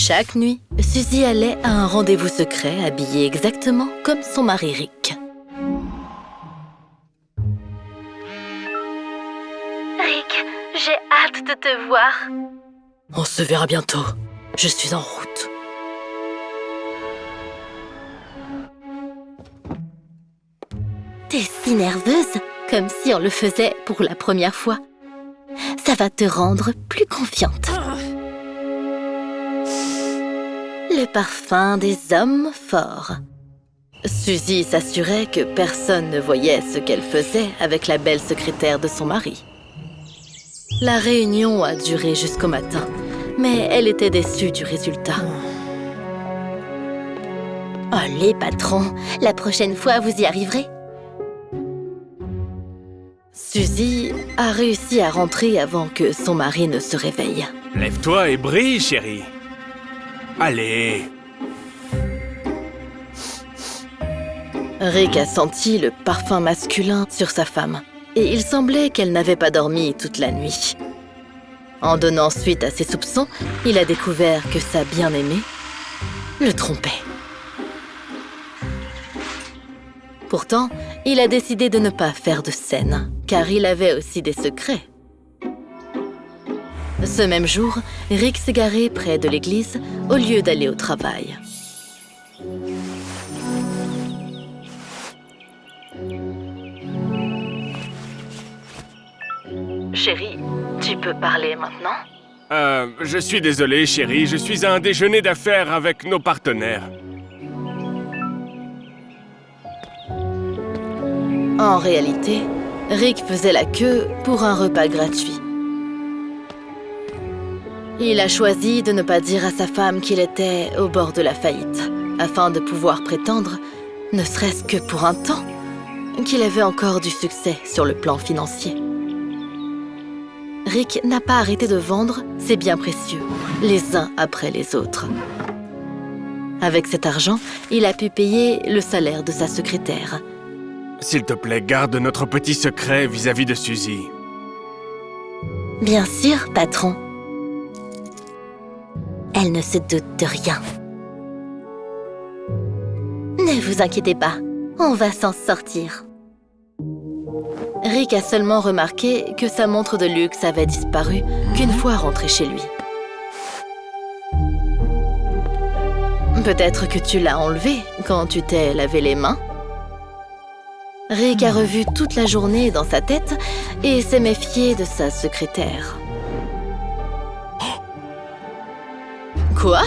Chaque nuit, Suzy allait à un rendez-vous secret habillée exactement comme son mari Rick. Rick, j'ai hâte de te voir. On se verra bientôt. Je suis en route. T'es si nerveuse, comme si on le faisait pour la première fois. Ça va te rendre plus confiante. Le parfum des hommes forts. Suzy s'assurait que personne ne voyait ce qu'elle faisait avec la belle secrétaire de son mari. La réunion a duré jusqu'au matin, mais elle était déçue du résultat. Allez, patron, la prochaine fois, vous y arriverez. Suzy a réussi à rentrer avant que son mari ne se réveille. Lève-toi et brille, chérie. Allez. Rick a senti le parfum masculin sur sa femme, et il semblait qu'elle n'avait pas dormi toute la nuit. En donnant suite à ses soupçons, il a découvert que sa bien-aimée le trompait. Pourtant, il a décidé de ne pas faire de scène, car il avait aussi des secrets. Ce même jour, Rick s'est garé près de l'église au lieu d'aller au travail. Chérie, tu peux parler maintenant? Je suis désolé, chérie, je suis à un déjeuner d'affaires avec nos partenaires. En réalité, Rick faisait la queue pour un repas gratuit. Il a choisi de ne pas dire à sa femme qu'il était au bord de la faillite, afin de pouvoir prétendre, ne serait-ce que pour un temps, qu'il avait encore du succès sur le plan financier. Rick n'a pas arrêté de vendre ses biens précieux, les uns après les autres. Avec cet argent, il a pu payer le salaire de sa secrétaire. S'il te plaît, garde notre petit secret vis-à-vis de Suzy. Bien sûr, patron. Elle ne se doute de rien. Ne vous inquiétez pas, on va s'en sortir. Rick a seulement remarqué que sa montre de luxe avait disparu qu'une fois rentré chez lui. Peut-être que tu l'as enlevée quand tu t'es lavé les mains. Rick a revu toute la journée dans sa tête et s'est méfié de sa secrétaire. Quoi?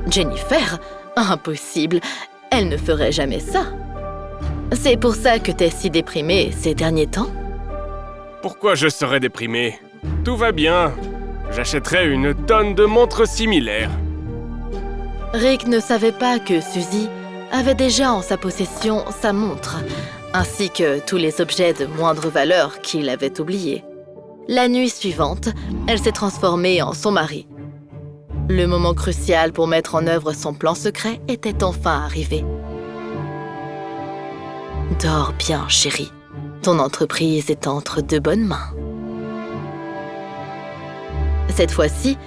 Jennifer? Impossible, elle ne ferait jamais ça. C'est pour ça que t'es si déprimée ces derniers temps? Pourquoi je serais déprimé? Tout va bien. J'achèterai une tonne de montres similaires. Rick ne savait pas que Suzy avait déjà en sa possession sa montre, ainsi que tous les objets de moindre valeur qu'il avait oubliés. La nuit suivante, elle s'est transformée en son mari. Le moment crucial pour mettre en œuvre son plan secret était enfin arrivé. Dors bien, chérie. Ton entreprise est entre de bonnes mains. Cette fois-ci,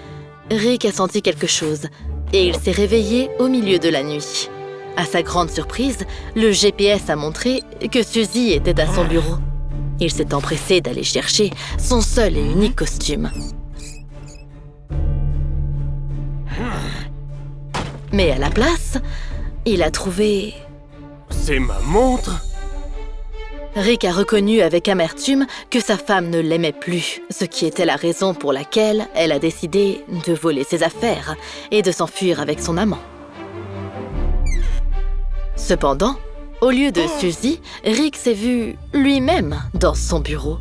Rick a senti quelque chose et il s'est réveillé au milieu de la nuit. À sa grande surprise, le GPS a montré que Suzy était à son bureau. Il s'est empressé d'aller chercher son seul et unique costume. Mais à la place, il a trouvé... C'est ma montre? Rick a reconnu avec amertume que sa femme ne l'aimait plus, ce qui était la raison pour laquelle elle a décidé de voler ses affaires et de s'enfuir avec son amant. Cependant, au lieu de Suzy, Rick s'est vu lui-même dans son bureau.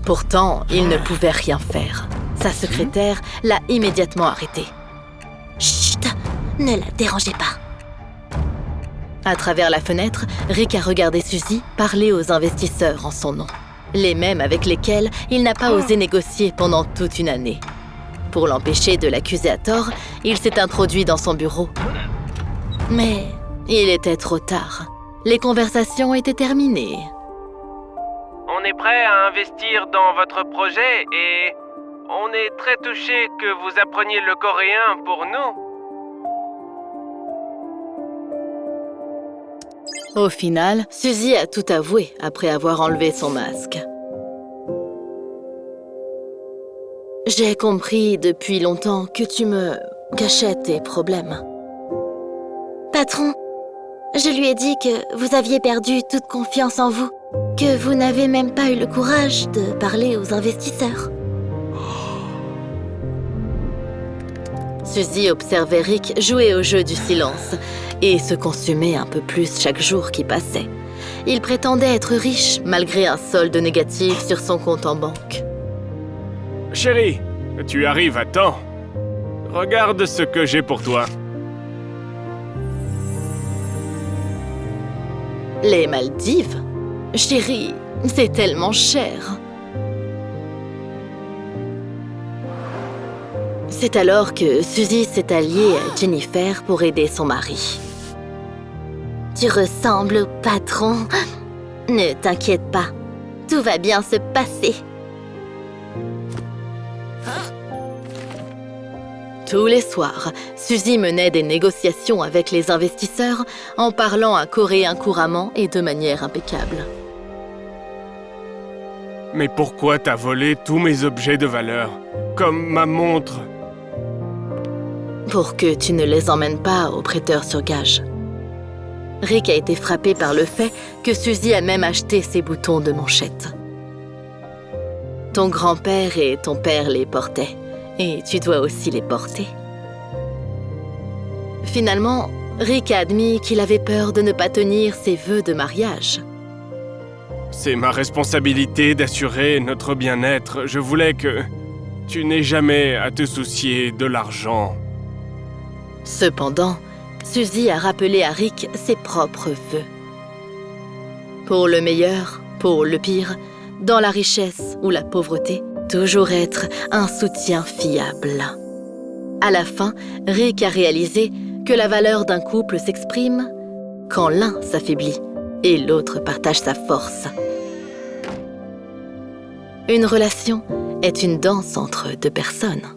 Pourtant, il ne pouvait rien faire. Sa secrétaire l'a immédiatement arrêté. Chut! Ne la dérangez pas. À travers la fenêtre, Rick a regardé Suzy parler aux investisseurs en son nom. Les mêmes avec lesquels il n'a pas osé négocier pendant toute une année. Pour l'empêcher de l'accuser à tort, il s'est introduit dans son bureau. Mais il était trop tard. Les conversations étaient terminées. On est prêt à investir dans votre projet et on est très touchés que vous appreniez le coréen pour nous. Au final, Suzy a tout avoué après avoir enlevé son masque. J'ai compris depuis longtemps que tu me cachais tes problèmes. Patron, je lui ai dit que vous aviez perdu toute confiance en vous, que vous n'avez même pas eu le courage de parler aux investisseurs. Suzy observait Rick jouer au jeu du silence et se consumer un peu plus chaque jour qui passait. Il prétendait être riche malgré un solde négatif sur son compte en banque. Chérie, tu arrives à temps. Regarde ce que j'ai pour toi. Les Maldives? Chérie, c'est tellement cher. C'est alors que Suzy s'est alliée à Jennifer pour aider son mari. Tu ressembles au patron. Ne t'inquiète pas, tout va bien se passer. Tous les soirs, Suzy menait des négociations avec les investisseurs en parlant un coréen couramment et de manière impeccable. Mais pourquoi t'as volé tous mes objets de valeur, comme ma montre? Pour que tu ne les emmènes pas au prêteur sur gage. Rick a été frappé par le fait que Suzy a même acheté ses boutons de manchette. Ton grand-père et ton père les portaient, et tu dois aussi les porter. Finalement, Rick a admis qu'il avait peur de ne pas tenir ses vœux de mariage. C'est ma responsabilité d'assurer notre bien-être. Je voulais que tu n'aies jamais à te soucier de l'argent. Cependant, Suzy a rappelé à Rick ses propres vœux. Pour le meilleur, pour le pire, dans la richesse ou la pauvreté, toujours être un soutien fiable. À la fin, Rick a réalisé que la valeur d'un couple s'exprime quand l'un s'affaiblit et l'autre partage sa force. Une relation est une danse entre deux personnes.